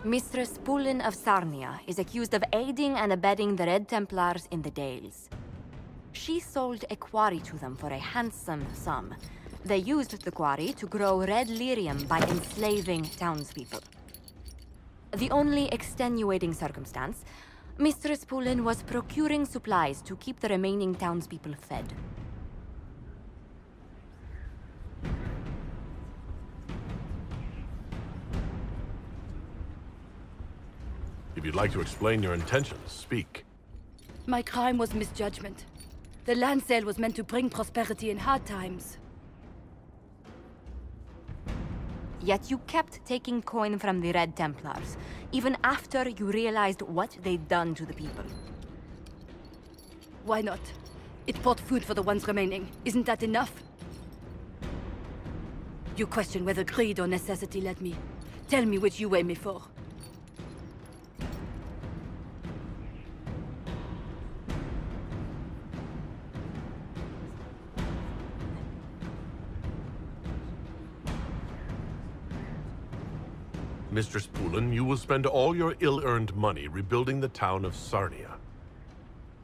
Mistress Pulin of Sarnia is accused of aiding and abetting the Red Templars in the Dales. She sold a quarry to them for a handsome sum. They used the quarry to grow red lyrium by enslaving townspeople. The only extenuating circumstance, Mistress Pulin was procuring supplies to keep the remaining townspeople fed. If you'd like to explain your intentions, speak. My crime was misjudgment. The land sale was meant to bring prosperity in hard times. Yet you kept taking coin from the Red Templars, even after you realized what they'd done to the people. Why not? It bought food for the ones remaining. Isn't that enough? You question whether greed or necessity led me. Tell me which you weigh me for. Mistress Pulin, you will spend all your ill-earned money rebuilding the town of Sarnia.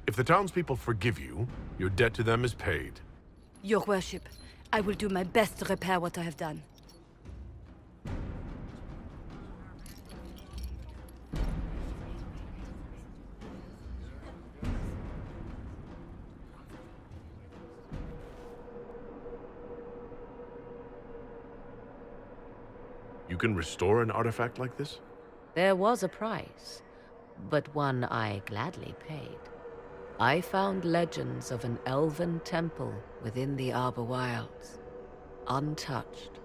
If the townspeople forgive you, your debt to them is paid. Your worship, I will do my best to repair what I have done. You can restore an artifact like this? There was a price, but one I gladly paid. I found legends of an elven temple within the Arbor Wilds, untouched.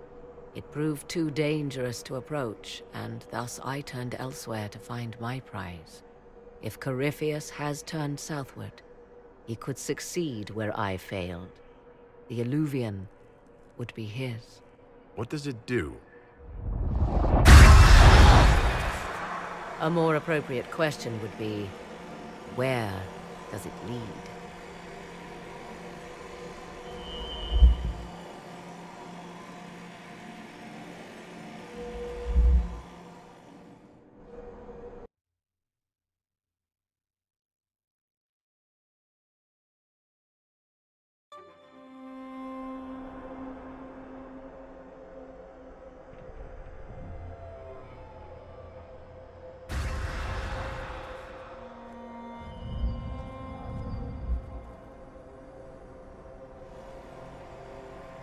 It proved too dangerous to approach, and thus I turned elsewhere to find my prize. If Corypheus has turned southward, he could succeed where I failed. The Illuvian would be his. What does it do? A more appropriate question would be, where does it lead?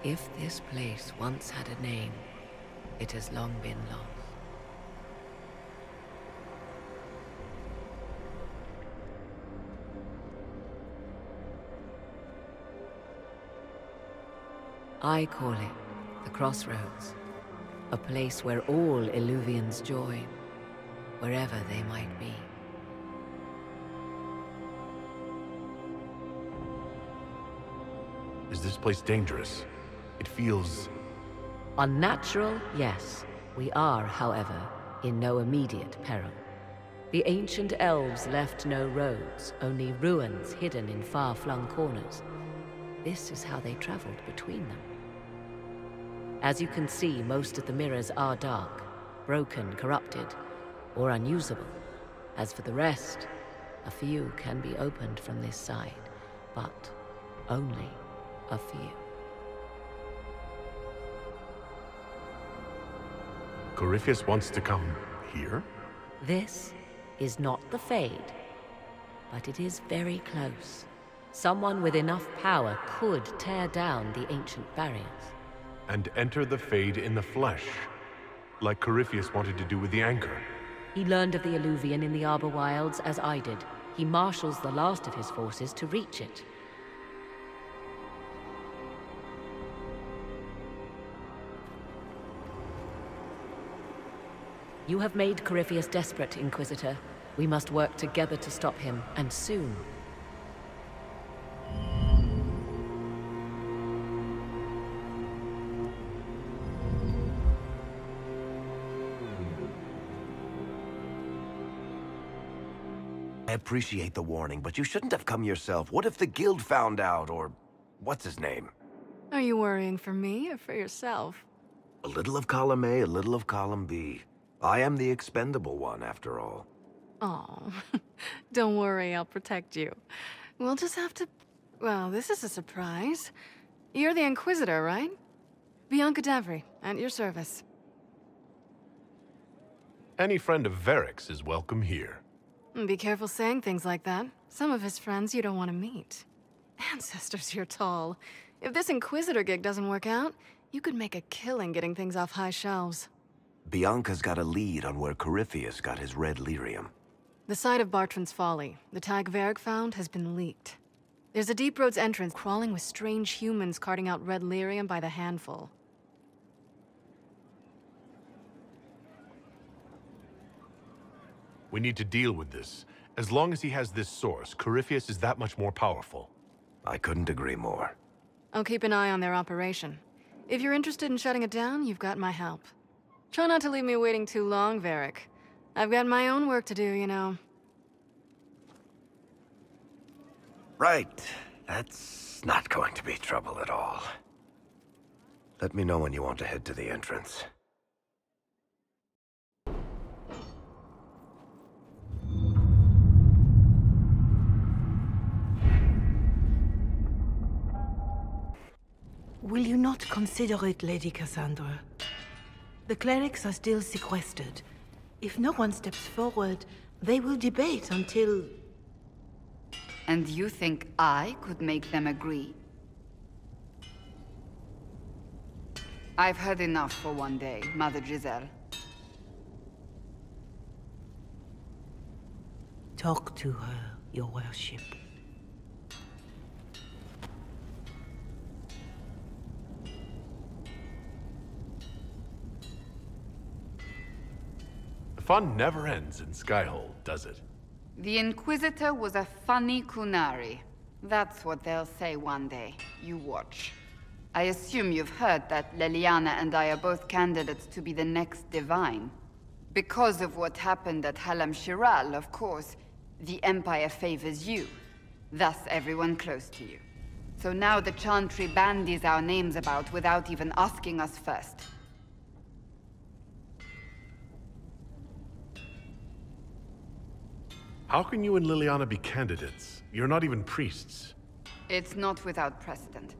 If this place once had a name, it has long been lost. I call it the Crossroads, a place where all Illuvians join, wherever they might be. Is this place dangerous? It feels... Unnatural, yes. We are, however, in no immediate peril. The ancient elves left no roads, only ruins hidden in far-flung corners. This is how they traveled between them. As you can see, most of the mirrors are dark, broken, corrupted, or unusable. As for the rest, a few can be opened from this side, but only a few. Corypheus wants to come here? This is not the Fade, but it is very close. Someone with enough power could tear down the ancient barriers. And enter the Fade in the flesh, like Corypheus wanted to do with the Anchor. He learned of the Illuvian in the Arbor Wilds as I did. He marshals the last of his forces to reach it. You have made Corypheus desperate, Inquisitor. We must work together to stop him, and soon. I appreciate the warning, but you shouldn't have come yourself. What if the guild found out, or what's his name? Are you worrying for me or for yourself? A little of column A, a little of column B. I am the expendable one, after all. Oh, don't worry, I'll protect you. We'll just have to... Well, this is a surprise. You're the Inquisitor, right? Bianca Davry, at your service. Any friend of Varric's is welcome here. Be careful saying things like that. Some of his friends you don't want to meet. Ancestors, you're tall. If this Inquisitor gig doesn't work out, you could make a killing getting things off high shelves. Bianca's got a lead on where Corypheus got his red lyrium. The site of Bartran's Folly, the tag Varric found, has been leaked. There's a Deep Roads entrance crawling with strange humans carting out red lyrium by the handful. We need to deal with this. As long as he has this source, Corypheus is that much more powerful. I couldn't agree more. I'll keep an eye on their operation. If you're interested in shutting it down, you've got my help. Try not to leave me waiting too long, Varric. I've got my own work to do, you know. Right. That's not going to be trouble at all. Let me know when you want to head to the entrance. Will you not consider it, Lady Cassandra? The clerics are still sequestered. If no one steps forward, they will debate until... And you think I could make them agree? I've heard enough for one day, Mother Giselle. Talk to her, your worship. The fun never ends in Skyhold, does it? The Inquisitor was a funny Kunari. That's what they'll say one day. You watch. I assume you've heard that Leliana and I are both candidates to be the next Divine. Because of what happened at Halam Shiral, of course, the Empire favors you. Thus everyone close to you. So now the Chantry bandies our names about without even asking us first. How can you and Liliana be candidates? You're not even priests. It's not without precedent.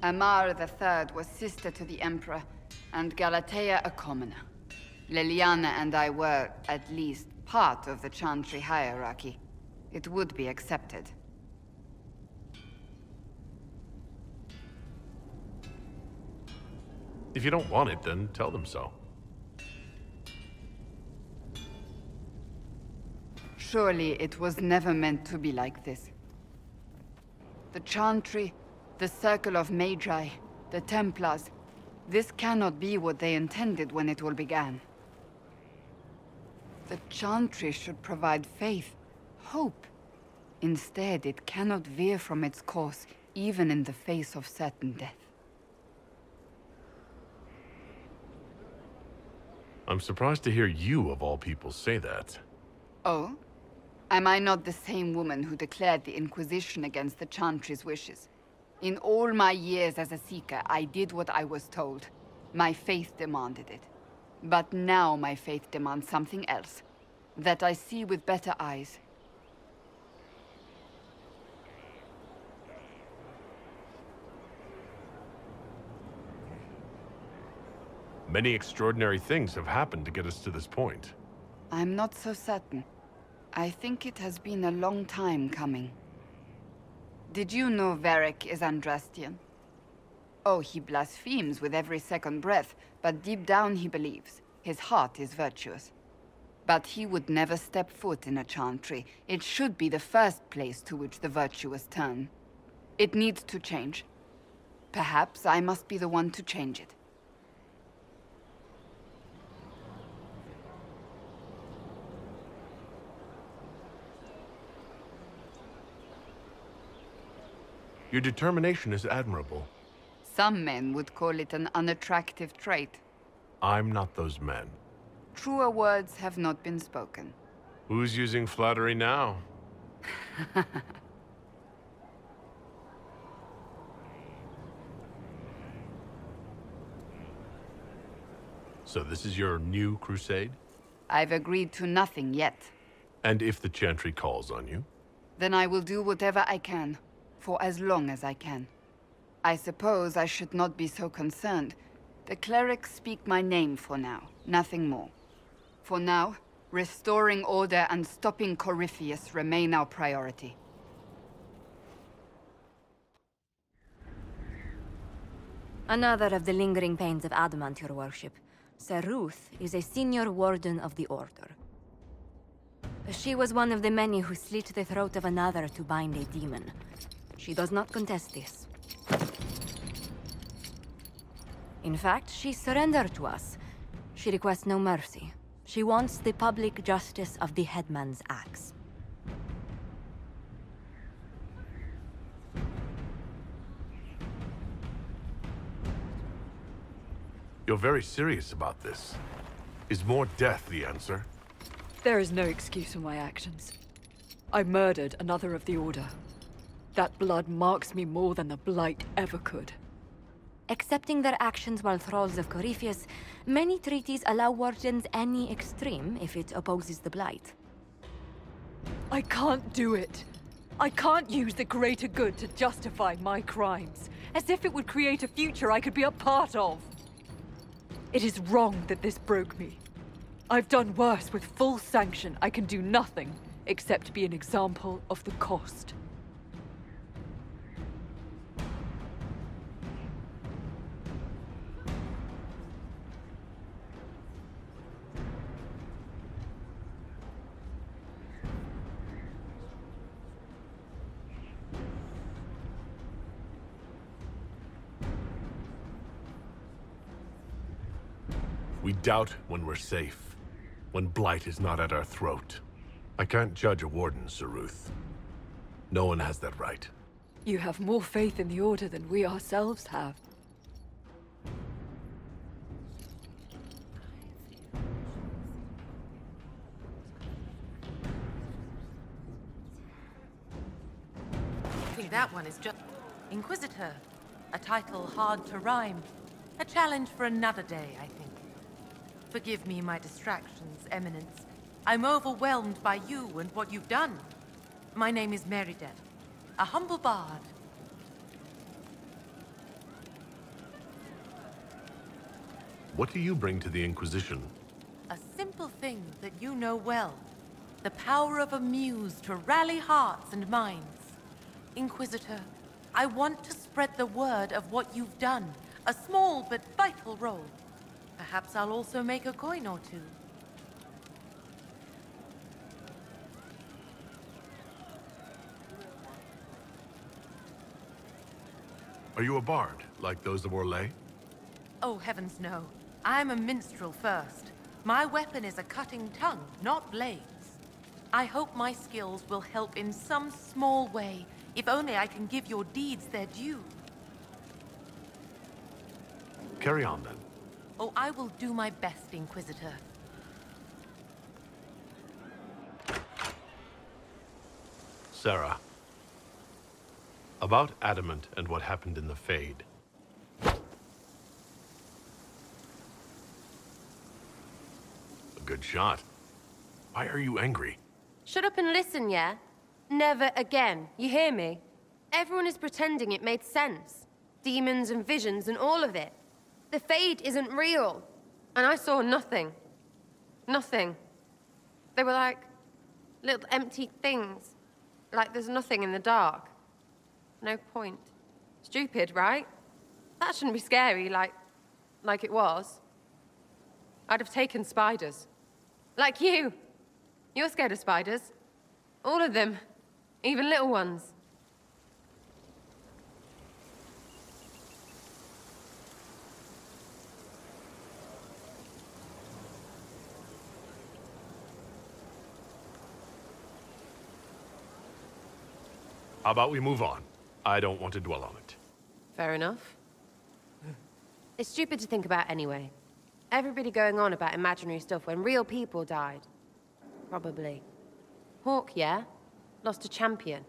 Amar III was sister to the Emperor, and Galatea a commoner. Liliana and I were, at least, part of the Chantry hierarchy. It would be accepted. If you don't want it, then tell them so. Surely it was never meant to be like this. The Chantry, the Circle of Magi, the Templars, this cannot be what they intended when it all began. The Chantry should provide faith, hope. Instead, it cannot veer from its course, even in the face of certain death. I'm surprised to hear you, of all people, say that. Oh? Am I not the same woman who declared the Inquisition against the Chantry's wishes? In all my years as a Seeker, I did what I was told. My faith demanded it. But now my faith demands something else. That I see with better eyes. Many extraordinary things have happened to get us to this point. I'm not so certain. I think it has been a long time coming. Did you know Varric is Andrastian? Oh, he blasphemes with every second breath, but deep down he believes. His heart is virtuous. But he would never step foot in a Chantry. It should be the first place to which the virtuous turn. It needs to change. Perhaps I must be the one to change it. Your determination is admirable. Some men would call it an unattractive trait. I'm not those men. Truer words have not been spoken. Who's using flattery now? So this is your new crusade? I've agreed to nothing yet. And if the Chantry calls on you? Then I will do whatever I can, for as long as I can. I suppose I should not be so concerned. The clerics speak my name for now, nothing more. For now, restoring order and stopping Corypheus remain our priority. Another of the lingering pains of Adamant, your worship. Sir Ruth is a senior warden of the Order. She was one of the many who slit the throat of another to bind a demon. She does not contest this. In fact, she surrendered to us. She requests no mercy. She wants the public justice of the headman's axe. You're very serious about this. Is more death the answer? There is no excuse for my actions. I murdered another of the Order. That blood marks me more than the Blight ever could. Accepting their actions while thralls of Corypheus, many treaties allow wardens any extreme if it opposes the Blight. I can't do it. I can't use the greater good to justify my crimes, as if it would create a future I could be a part of. It is wrong that this broke me. I've done worse. With full sanction, I can do nothing except be an example of the cost. We doubt when we're safe, when Blight is not at our throat. I can't judge a warden, Sir Ruth. No one has that right. You have more faith in the Order than we ourselves have. I think that one is just... Inquisitor. A title hard to rhyme. A challenge for another day, I think. Forgive me my distractions, Eminence. I'm overwhelmed by you and what you've done. My name is Meriden, a humble bard. What do you bring to the Inquisition? A simple thing that you know well. The power of a muse to rally hearts and minds. Inquisitor, I want to spread the word of what you've done. A small but vital role. Perhaps I'll also make a coin or two. Are you a bard, like those of Orlais? Oh, heavens no. I'm a minstrel first. My weapon is a cutting tongue, not blades. I hope my skills will help in some small way, if only I can give your deeds their due. Carry on, then. Oh, I will do my best, Inquisitor. Sarah. About Adamant and what happened in the Fade. A good shot. Why are you angry? Shut up and listen, yeah? Never again. You hear me? Everyone is pretending it made sense. Demons and visions and all of it. The Fade isn't real. And I saw nothing. Nothing. They were like little empty things. Like there's nothing in the dark. No point. Stupid, right? That shouldn't be scary, like it was. I'd have taken spiders. Like you. You're scared of spiders. All of them. Even little ones. How about we move on? I don't want to dwell on it. Fair enough. It's stupid to think about anyway. Everybody going on about imaginary stuff when real people died. Probably. Hawk, yeah? Lost a champion.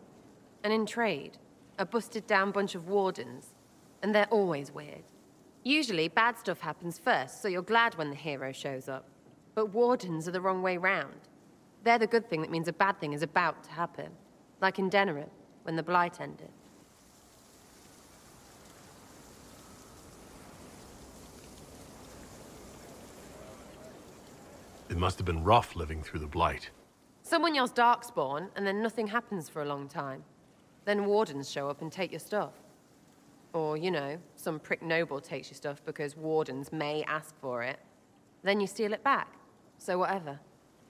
And in trade, a busted down bunch of wardens. And they're always weird. Usually, bad stuff happens first, so you're glad when the hero shows up. But wardens are the wrong way round. They're the good thing that means a bad thing is about to happen. Like in Denerim, when the Blight ended. It must have been rough living through the Blight. Someone yells Darkspawn, and then nothing happens for a long time. Then wardens show up and take your stuff. Or, you know, some prick noble takes your stuff because wardens may ask for it. Then you steal it back. So whatever.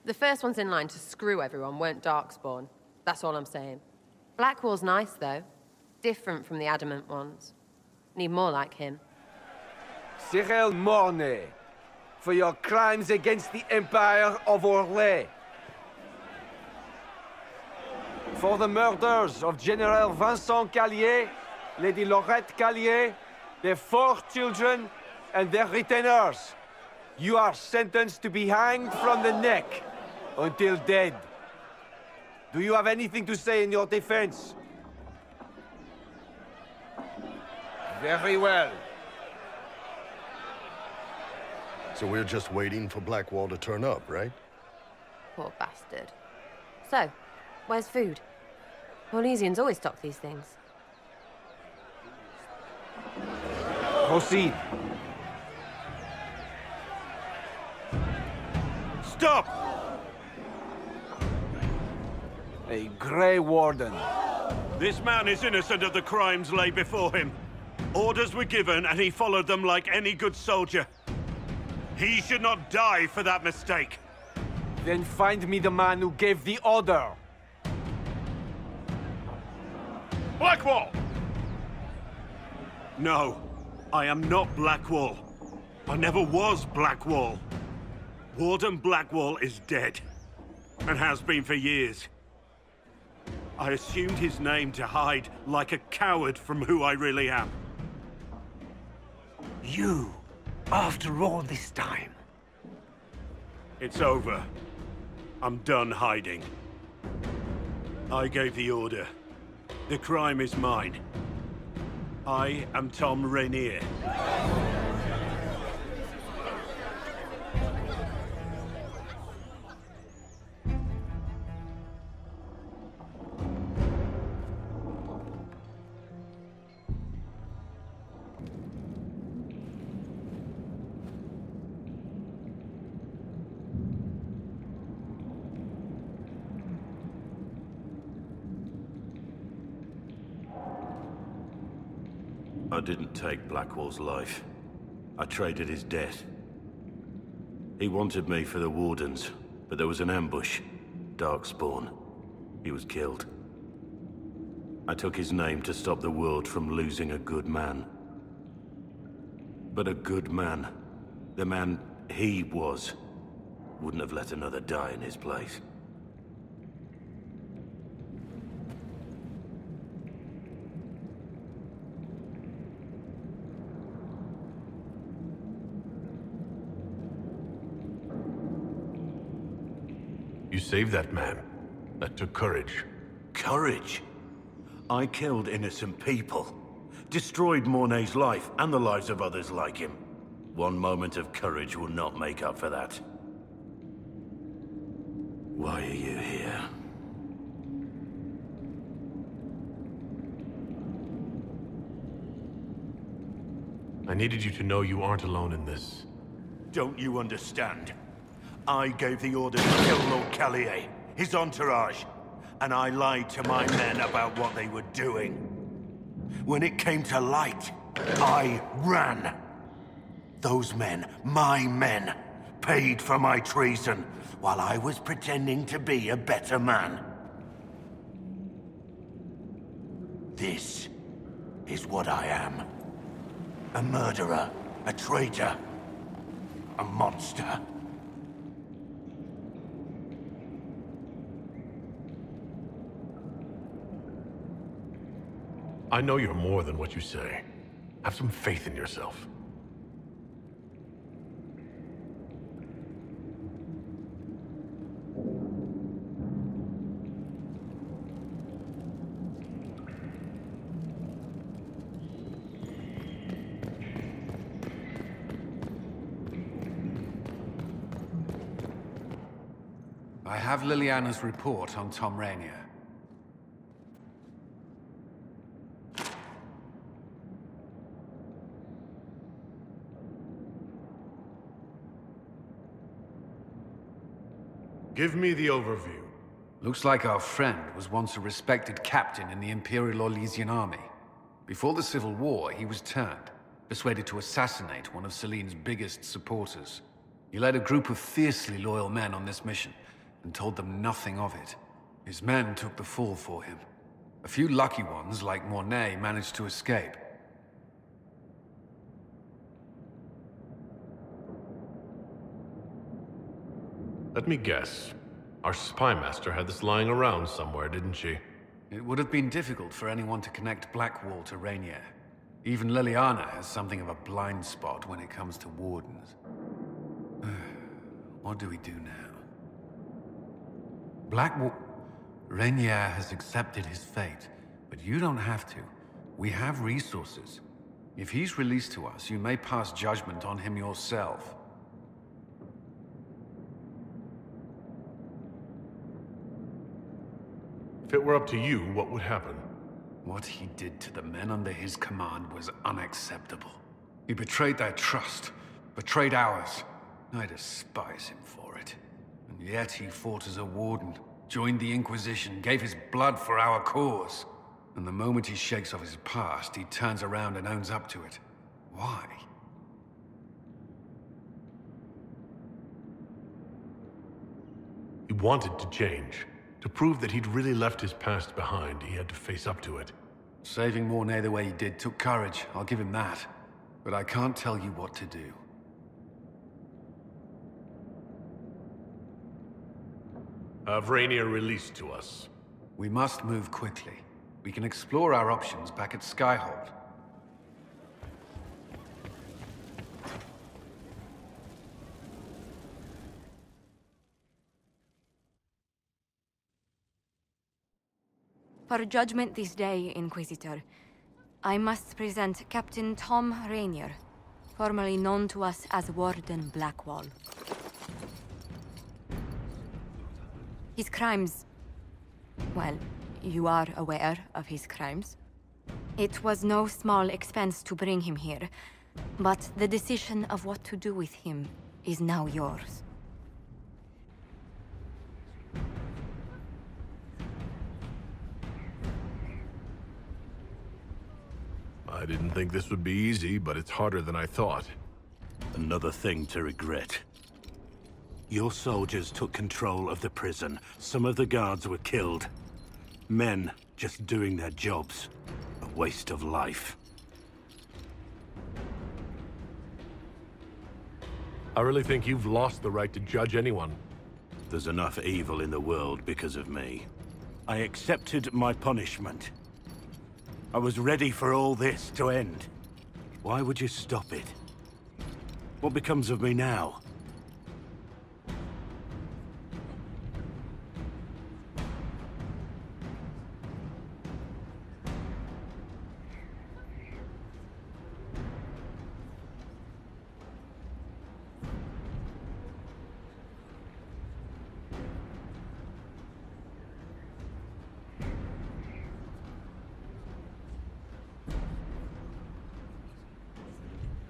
The first ones in line to screw everyone weren't Darkspawn. That's all I'm saying. Blackwall's nice, though. Different from the Adamant ones. Need more like him. Cyril Mornay, for your crimes against the Empire of Orlais. For the murders of General Vincent Callier, Lady Laurette Callier, their 4 children, and their retainers. You are sentenced to be hanged from the neck until dead. Do you have anything to say in your defense? Very well. So we're just waiting for Blackwall to turn up, right? Poor bastard. So, where's food? Orlesians always stock these things. Proceed. Stop! A Grey Warden. This man is innocent of the crimes laid before him. Orders were given, and he followed them like any good soldier. He should not die for that mistake. Then find me the man who gave the order. Blackwall! No, I am not Blackwall. I never was Blackwall. Warden Blackwall is dead, and has been for years. I assumed his name to hide like a coward from who I really am. You, after all this time. It's over. I'm done hiding. I gave the order. The crime is mine. I am Tom Rainier. I didn't take Blackwall's life. I traded his death. He wanted me for the Wardens, but there was an ambush. Darkspawn. He was killed. I took his name to stop the world from losing a good man. But a good man, the man he was, wouldn't have let another die in his place. You saved that man. That took courage. Courage? I killed innocent people. Destroyed Mornay's life and the lives of others like him. One moment of courage will not make up for that. Why are you here? I needed you to know you aren't alone in this. Don't you understand? I gave the order to kill Lord Callier, his entourage, and I lied to my men about what they were doing. When it came to light, I ran. Those men, my men, paid for my treason, while I was pretending to be a better man. This is what I am. A murderer, a traitor, a monster. I know you're more than what you say. Have some faith in yourself. I have Liliana's report on Tom Rainier. Give me the overview. Looks like our friend was once a respected captain in the Imperial Orlesian army. Before the Civil War, he was turned, persuaded to assassinate one of Celene's biggest supporters. He led a group of fiercely loyal men on this mission, and told them nothing of it. His men took the fall for him. A few lucky ones, like Mornay, managed to escape. Let me guess. Our spy master had this lying around somewhere, didn't she? It would have been difficult for anyone to connect Blackwall to Rainier. Even Liliana has something of a blind spot when it comes to wardens. What do we do now? Blackwall... Rainier has accepted his fate, but you don't have to. We have resources. If he's released to us, you may pass judgment on him yourself. If it were up to you, what would happen? What he did to the men under his command was unacceptable. He betrayed their trust, betrayed ours. I despise him for it. And yet he fought as a warden, joined the Inquisition, gave his blood for our cause. And the moment he shakes off his past, he turns around and owns up to it. Why? He wanted to change. To prove that he'd really left his past behind, he had to face up to it. Saving Mornay the way he did took courage, I'll give him that. But I can't tell you what to do. Have Rainier released to us. We must move quickly. We can explore our options back at Skyhold. For judgment this day, Inquisitor, I must present Captain Tom Rainier, formerly known to us as Warden Blackwall. His crimes... well, you are aware of his crimes. It was no small expense to bring him here, but the decision of what to do with him is now yours. I didn't think this would be easy, but it's harder than I thought. Another thing to regret. Your soldiers took control of the prison. Some of the guards were killed. Men just doing their jobs. A waste of life. I really think you've lost the right to judge anyone. There's enough evil in the world because of me. I accepted my punishment. I was ready for all this to end. Why would you stop it? What becomes of me now?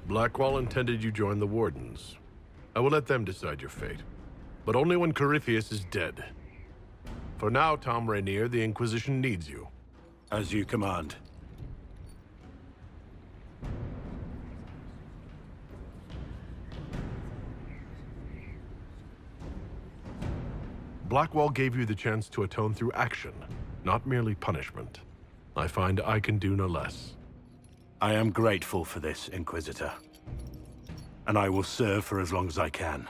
Blackwall intended you join the Wardens. I will let them decide your fate, but only when Corypheus is dead. For now, Tom Rainier, the Inquisition needs you. As you command. Blackwall gave you the chance to atone through action, not merely punishment. I find I can do no less. I am grateful for this, Inquisitor. And I will serve for as long as I can.